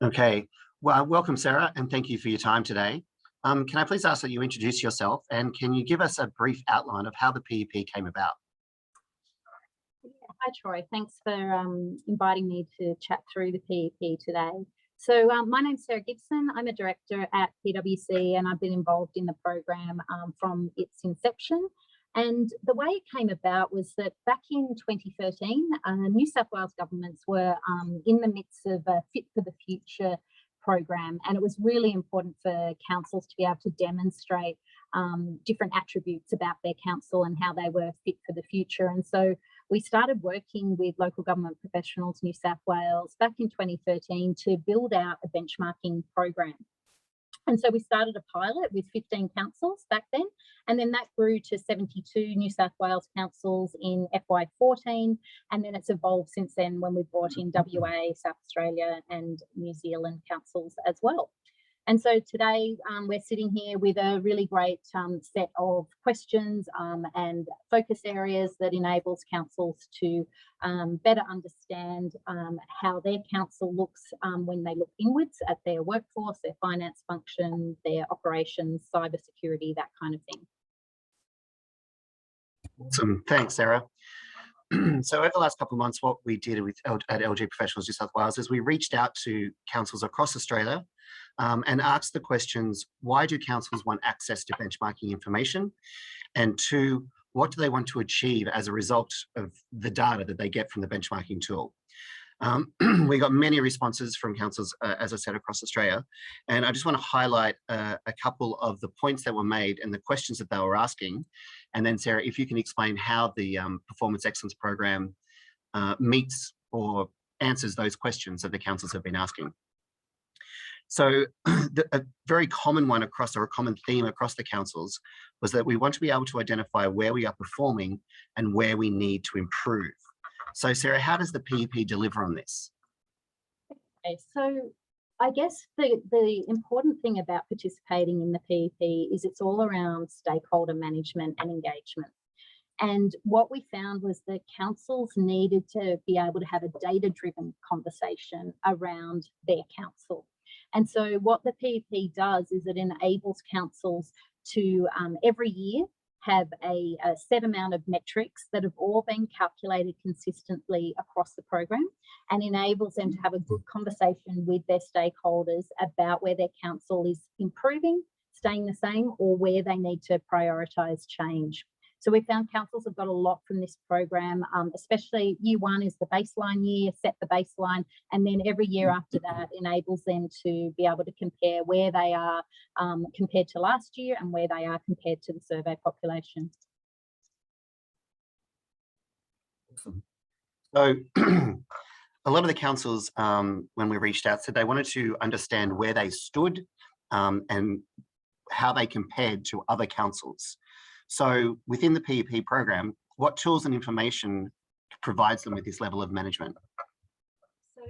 Okay, well, welcome, Sarah, and thank you for your time today. Can I please ask that you introduce yourself, and can you give us a brief outline of how the PEP came about? Hi, Troy. Thanks for inviting me to chat through the PEP today. So my name's Sarah Gibson. I'm a director at PwC, and I've been involved in the program from its inception. And the way it came about was that back in 2013, New South Wales governments were in the midst of a Fit for the Future program, and it was really important for councils to be able to demonstrate different attributes about their council and how they were fit for the future. And so we started working with local government professionals New South Wales back in 2013 to build out a benchmarking program. And so we started a pilot with 15 councils back then, and then that grew to 72 New South Wales councils in FY14, and then it's evolved since then when we brought in WA, South Australia and New Zealand councils as well. And so today we're sitting here with a really great set of questions and focus areas that enables councils to better understand how their council looks when they look inwards at their workforce, their finance function, their operations, cybersecurity, that kind of thing. Awesome, thanks, Sarah. So over the last couple of months, what we did at LG Professionals New South Wales is we reached out to councils across Australia and asked the questions: why do councils want access to benchmarking information? And two, what do they want to achieve as a result of the data that they get from the benchmarking tool? We got many responses from councils, as I said, across Australia. And I just want to highlight a couple of the points that were made and the questions that they were asking. And then, Sarah, if you can explain how the Performance Excellence Program meets or answers those questions that the councils have been asking. So a very common one across, or a common theme across the councils, was that we want to be able to identify where we are performing and where we need to improve. So Sarah, how does the PEP deliver on this? Okay, so I guess the important thing about participating in the PEP is it's all around stakeholder management and engagement. And what we found was that councils needed to be able to have a data-driven conversation around their council. And so what the PEP does is it enables councils to every year have a set amount of metrics that have all been calculated consistently across the program, and enables them to have a good conversation with their stakeholders about where their council is improving, staying the same, or where they need to prioritise change. So we found councils have got a lot from this program, especially year one is the baseline year, set the baseline, and then every year after that enables them to be able to compare where they are compared to last year and where they are compared to the survey population. Awesome. So a lot of the councils, when we reached out, said they wanted to understand where they stood and how they compared to other councils. So within the PEP program, what tools and information provides them with this level of management? So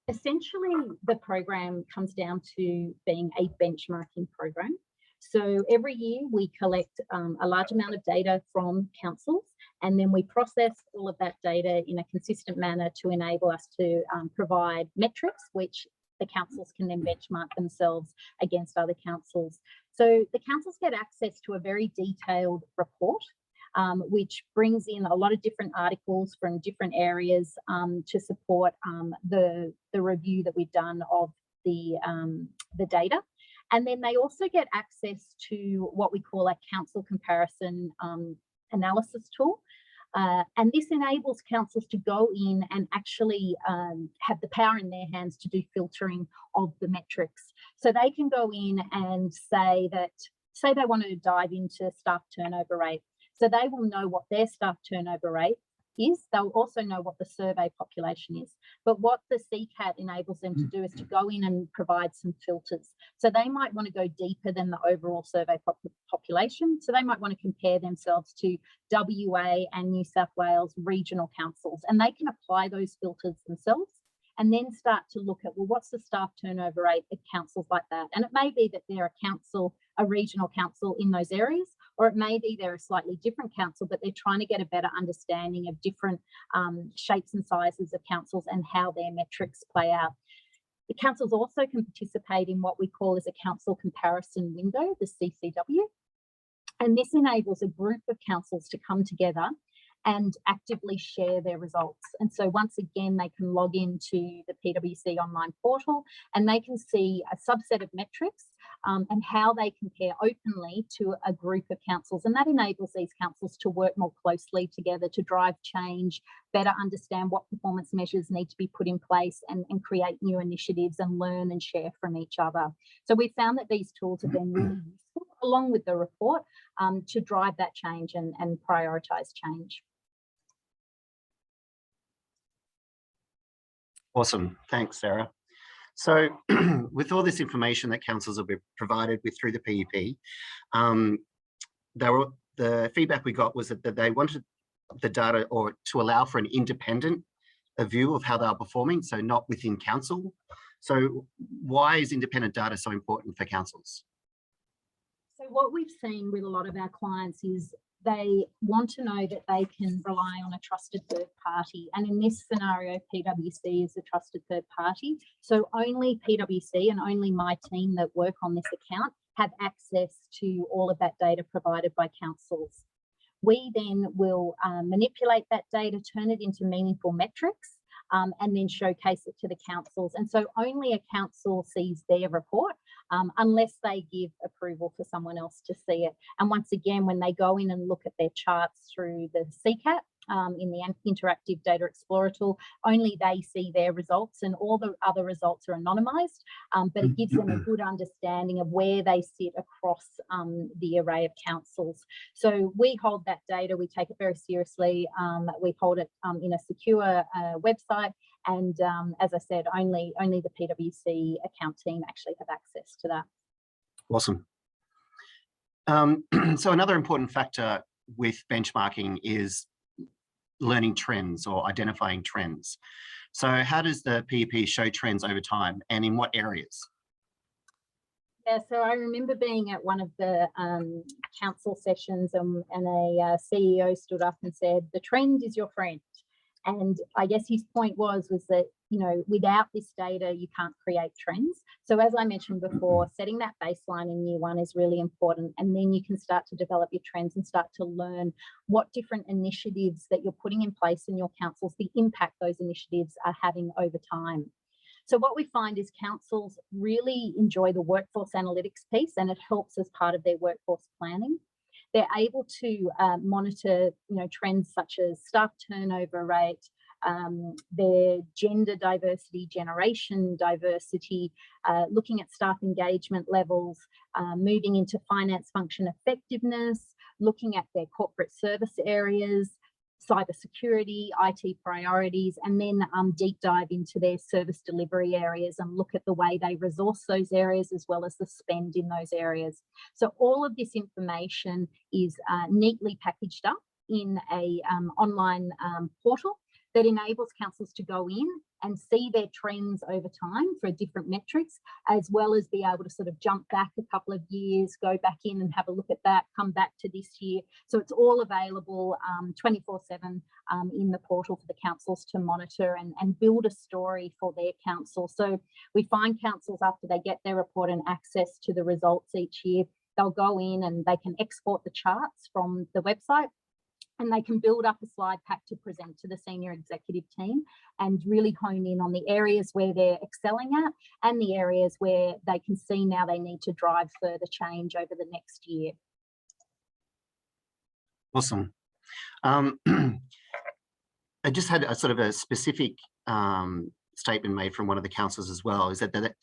essentially, the program comes down to being a benchmarking program. So every year we collect a large amount of data from councils, and then we process all of that data in a consistent manner to enable us to provide metrics, which the councils can then benchmark themselves against other councils. So the councils get access to a very detailed report, which brings in a lot of different articles from different areas to support the review that we've done of the data. And then they also get access to what we call a council comparison analysis tool. And this enables councils to go in and actually have the power in their hands to do filtering of the metrics. So they can go in and say they want to dive into staff turnover rate. So they will know what their staff turnover rate is. They'll also know what the survey population is. But what the CCAT enables them to do is to go in and provide some filters. So they might want to go deeper than the overall survey population. So they might want to compare themselves to WA and New South Wales regional councils, and they can apply those filters themselves and then start to look at, well, what's the staff turnover rate at councils like that? And it may be that they're a regional council in those areas, or it may be they're a slightly different council, but they're trying to get a better understanding of different shapes and sizes of councils and how their metrics play out. The councils also can participate in what we call as a council comparison window, the CCW. And this enables a group of councils to come together and actively share their results. And so once again, they can log into the PwC online portal and they can see a subset of metrics and how they compare openly to a group of councils. And that enables these councils to work more closely together to drive change, better understand what performance measures need to be put in place and create new initiatives and learn and share from each other. So we found that these tools have been really useful, along with the report, to drive that change and prioritise change. Awesome. Thanks, Sarah. So with all this information that councils will be provided with through the PEP, the feedback we got was that they wanted the data or to allow for an independent view of how they are performing, so not within council. So why is independent data so important for councils? So what we've seen with a lot of our clients is they want to know that they can rely on a trusted third party. And in this scenario, PwC is a trusted third party. So only PwC and only my team that work on this account have access to all of that data provided by councils. We then will manipulate that data, turn it into meaningful metrics, and then showcase it to the councils. And so only a council sees their report unless they give approval for someone else to see it. And once again, when they go in and look at their charts through the CCAT, in the Interactive Data Explorer tool, only they see their results and all the other results are anonymised, but it gives them a good understanding of where they sit across the array of councils. So we hold that data, we take it very seriously, we hold it in a secure website, and as I said, only the PwC account team actually have access to that. Awesome. So another important factor with benchmarking is learning trends or identifying trends. So how does the PEP show trends over time and in what areas? Yeah, so I remember being at one of the council sessions and a CEO stood up and said, the trend is your friend. And I guess his point was that, you know, without this data, you can't create trends. So as I mentioned before, setting that baseline in year one is really important. And then you can start to develop your trends and start to learn what different initiatives that you're putting in place in your councils, the impact those initiatives are having over time. So what we find is councils really enjoy the workforce analytics piece, and it helps as part of their workforce planning. They're able to monitor, you know, trends such as staff turnover rate, their gender diversity, generation diversity, looking at staff engagement levels, moving into finance function effectiveness, looking at their corporate service areas, cybersecurity, IT priorities, and then deep dive into their service delivery areas and look at the way they resource those areas as well as the spend in those areas. So all of this information is neatly packaged up in a online portal that enables councils to go in and see their trends over time for different metrics, as well as be able to sort of jump back a couple of years, go back in and have a look at that, come back to this year. So it's all available 24/7 in the portal for the councils to monitor and build a story for their council. So we find councils, after they get their report and access to the results each year, they'll go in and they can export the charts from the website, and they can build up a slide pack to present to the senior executive team and really hone in on the areas where they're excelling at and the areas where they can see now they need to drive further change over the next year. Awesome. I just had a sort of a specific statement made from one of the councils as well, is that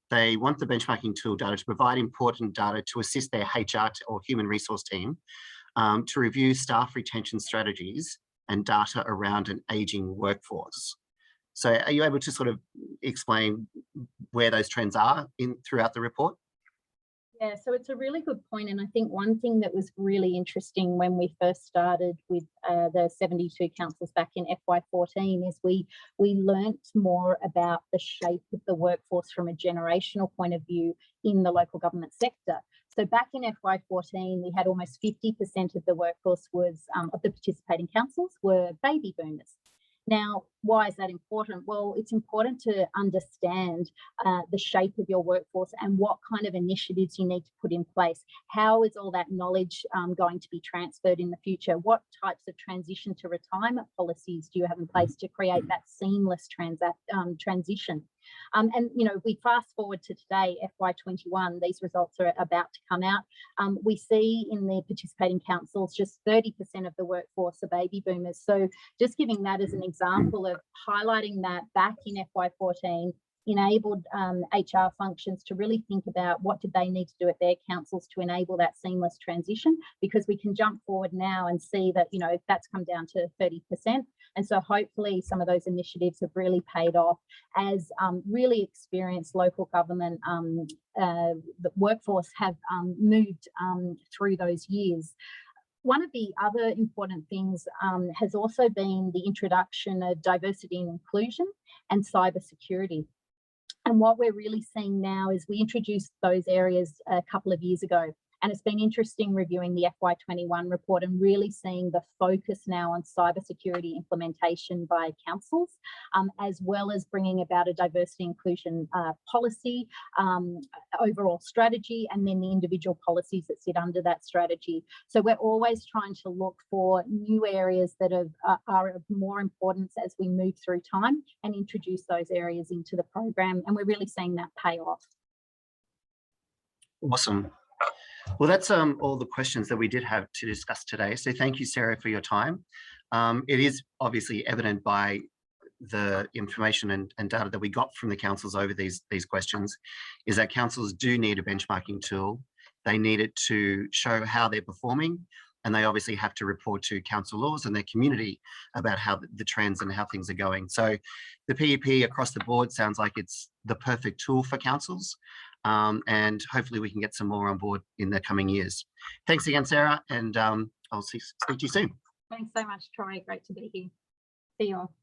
they want the benchmarking tool data to provide important data to assist their HR or human resource team to review staff retention strategies and data around an aging workforce. So are you able to sort of explain where those trends are throughout the report? Yeah, so it's a really good point. And I think one thing that was really interesting when we first started with the 72 councils back in FY14 is we learnt more about the shape of the workforce from a generational point of view in the local government sector. So back in FY14, we had almost 50% of the workforce was, of the participating councils were baby boomers. Now, why is that important? Well, it's important to understand the shape of your workforce and what kind of initiatives you need to put in place. How is all that knowledge going to be transferred in the future? What types of transition to retirement policies do you have in place to create that seamless transition? And, you know, we fast forward to today, FY21, these results are about to come out. We see in the participating councils, just 30% of the workforce are baby boomers. So just giving that as an example of highlighting that back in FY14, enabled HR functions to really think about what did they need to do at their councils to enable that seamless transition, because we can jump forward now and see that, you know, that's come down to 30%. And so hopefully some of those initiatives have really paid off as really experienced local government the workforce have moved through those years. One of the other important things has also been the introduction of diversity and inclusion and cybersecurity. And what we're really seeing now is we introduced those areas a couple of years ago. And it's been interesting reviewing the FY21 report and really seeing the focus now on cybersecurity implementation by councils, as well as bringing about a diversity inclusion policy, overall strategy, and then the individual policies that sit under that strategy. So we're always trying to look for new areas that are of more importance as we move through time and introduce those areas into the program. And we're really seeing that pay off. Awesome. Well, that's all the questions that we did have to discuss today. So thank you, Sarah, for your time. It is obviously evident by the information and data that we got from the councils over these questions is that councils do need a benchmarking tool. They need it to show how they're performing, and they obviously have to report to council laws and their community about how the trends and how things are going. So the PEP across the board sounds like it's the perfect tool for councils. And hopefully we can get some more on board in the coming years. Thanks again, Sarah, and I'll speak to you soon. Thanks so much, Troy. Great to be here. See you all.